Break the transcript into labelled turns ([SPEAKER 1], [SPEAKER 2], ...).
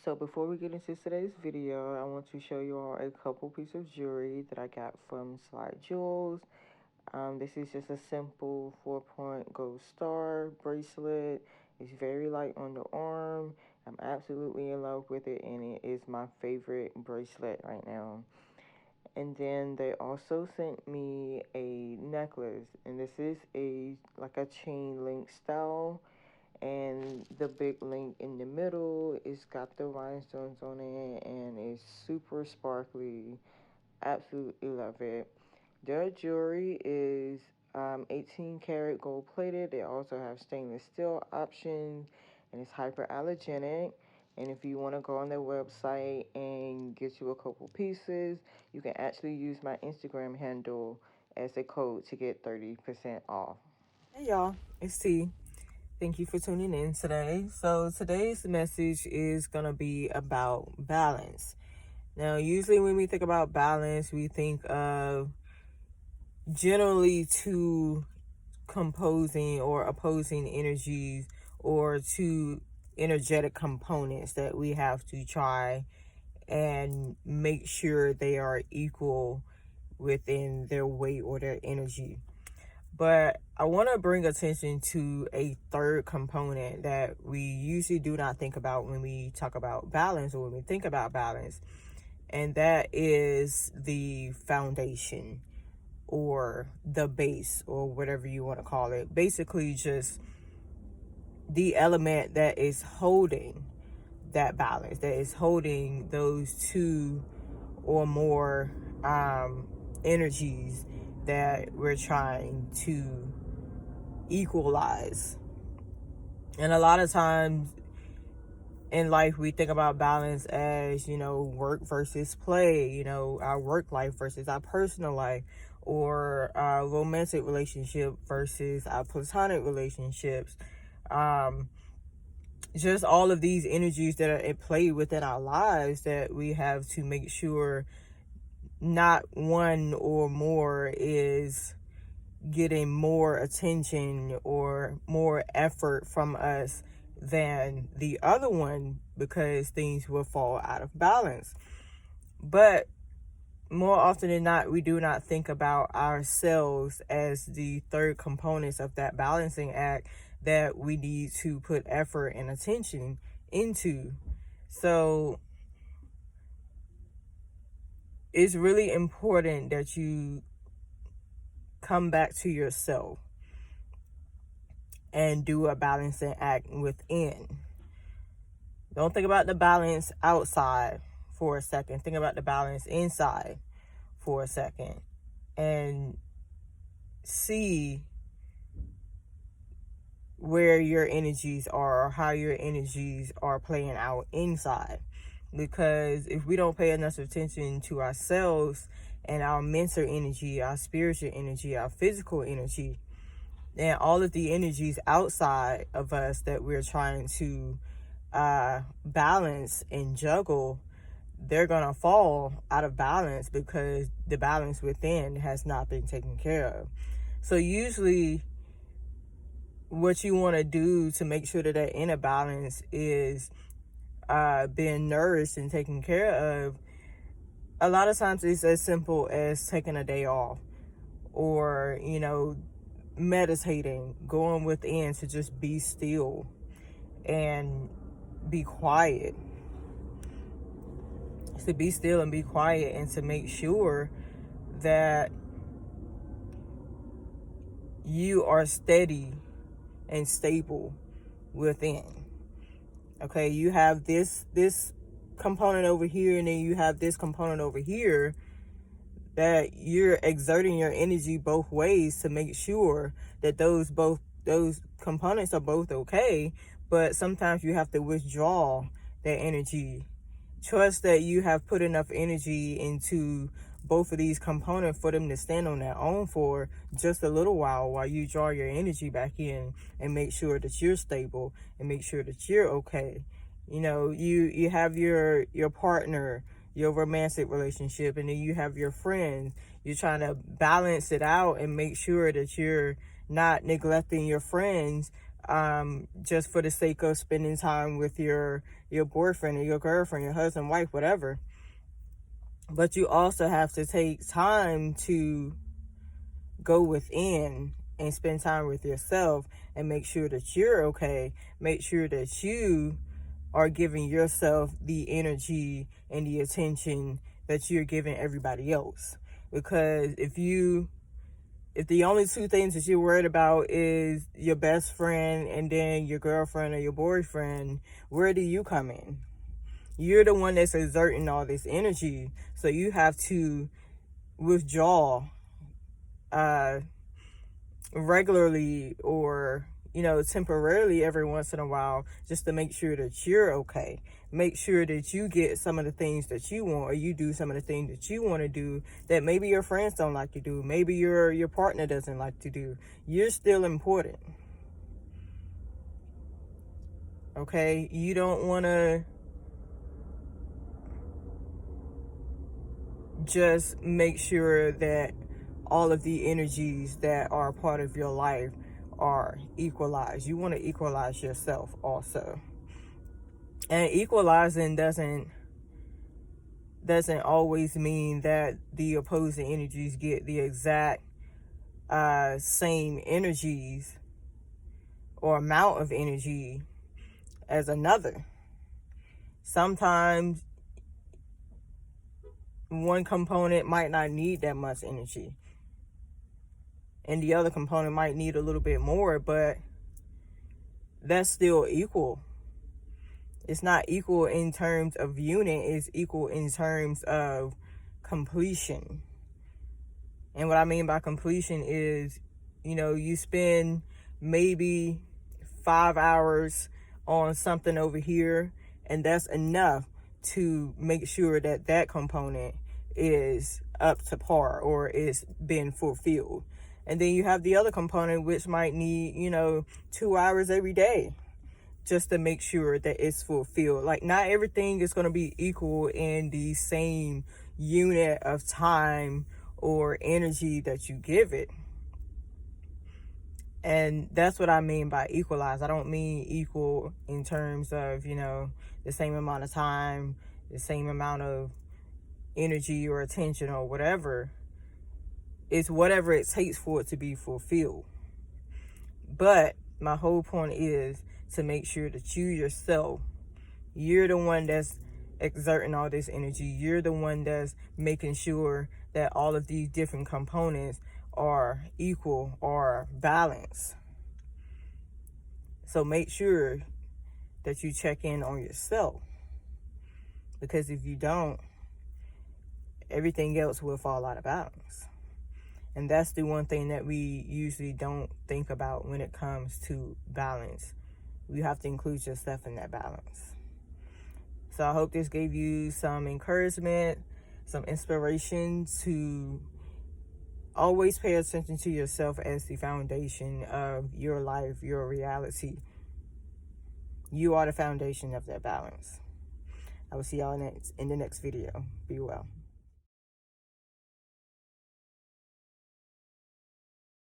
[SPEAKER 1] So before we get into today's video, I want to show you all a couple pieces of jewelry that I got from Slide Jewels. This is just a simple 4-point gold star bracelet. It's very light on the arm. I'm absolutely in love with it, and it is my favorite bracelet right now. And then they also sent me a necklace, and this is like a chain link style, and the big link in the middle, it's got the rhinestones on it, and it's super sparkly. Absolutely love it. Their jewelry is 18 karat gold plated. They also have stainless steel options, and it's hyperallergenic. And if you want to go on their website and get you a couple pieces, you can actually use my Instagram handle as a code to get 30% off. Hey y'all, it's T. Thank you for tuning in today. So today's message is going to be about balance. Now, usually when we think about balance, we think of generally two composing or opposing energies, or two energetic components that we have to try and make sure they are equal within their weight or their energy. But I want to bring attention to a third component that we usually do not think about when we talk about balance, or when we think about balance, and that is the foundation, or the base, or whatever you want to call it. Basically, just the element that is holding that balance, that is holding those two or more energies that we're trying to equalize. And a lot of times in life, we think about balance as, work versus play, our work life versus our personal life, or our romantic relationship versus our platonic relationships. Just all of these energies that are at play within our lives that we have to make sure not one or more is getting more attention or more effort from us than the other one, because things will fall out of balance. But more often than not, we do not think about ourselves as the third components of that balancing act that we need to put effort and attention into. So it's really important that you come back to yourself and do a balancing act within. Don't think about the balance outside for a second. Think about the balance inside for a second, and see where your energies are, or how your energies are playing out inside. Because if we don't pay enough attention to ourselves and our mental energy, our spiritual energy, our physical energy, and all of the energies outside of us that we're trying to balance and juggle, they're gonna fall out of balance because the balance within has not been taken care of. So usually what you want to do to make sure that that inner balance is being nourished and taken care of, a lot of times it's as simple as taking a day off, or meditating, going within to just be still and be quiet. To be still and be quiet, and to make sure that you are steady and stable within. Okay, you have this component over here, and then you have this component over here, that you're exerting your energy both ways to make sure that those components are both okay. But sometimes you have to withdraw that energy. Trust that you have put enough energy into both of these components for them to stand on their own for just a little while you draw your energy back in and make sure that you're stable and make sure that you're okay. You have your partner, your romantic relationship, and then you have your friends. You're trying to balance it out and make sure that you're not neglecting your friends just for the sake of spending time with your boyfriend or your girlfriend, your husband, wife, whatever. But you also have to take time to go within and spend time with yourself and make sure that you're okay. Make sure that you are giving yourself the energy and the attention that you're giving everybody else. Because if the only two things that you're worried about is your best friend and then your girlfriend or your boyfriend, where do you come in? You're the one that's exerting all this energy. So you have to withdraw regularly, or temporarily every once in a while, just to make sure that you're okay. Make sure that you get some of the things that you want, or you do some of the things that you want to do that maybe your friends don't like to do, maybe your partner doesn't like to do. You're still important. Okay? You don't want to just make sure that all of the energies that are a part of your life are equalized. You want to equalize yourself also. And equalizing doesn't always mean that the opposing energies get the exact same energies or amount of energy as another. Sometimes one component might not need that much energy, and the other component might need a little bit more, but that's still equal. It's not equal in terms of unit, it's equal in terms of completion. And what I mean by completion is, you spend maybe 5 hours on something over here, and that's enough to make sure that that component is up to par or is being fulfilled. And then you have the other component, which might need 2 hours every day just to make sure that it's fulfilled. Like, not everything is going to be equal in the same unit of time or energy that you give it. And that's what I mean by equalize. I don't mean equal in terms of, the same amount of time, the same amount of energy or attention or whatever. It's whatever it takes for it to be fulfilled. But my whole point is to make sure that you yourself, you're the one that's exerting all this energy. You're the one that's making sure that all of these different components are equal or balanced. So make sure that you check in on yourself, because if you don't, everything else will fall out of balance. And that's the one thing that we usually don't think about when it comes to balance. You have to include yourself in that balance. So I hope this gave you some encouragement, some inspiration to always pay attention to yourself as the foundation of your life, your reality. You are the foundation of that balance. I will see y'all in the next video. Be well.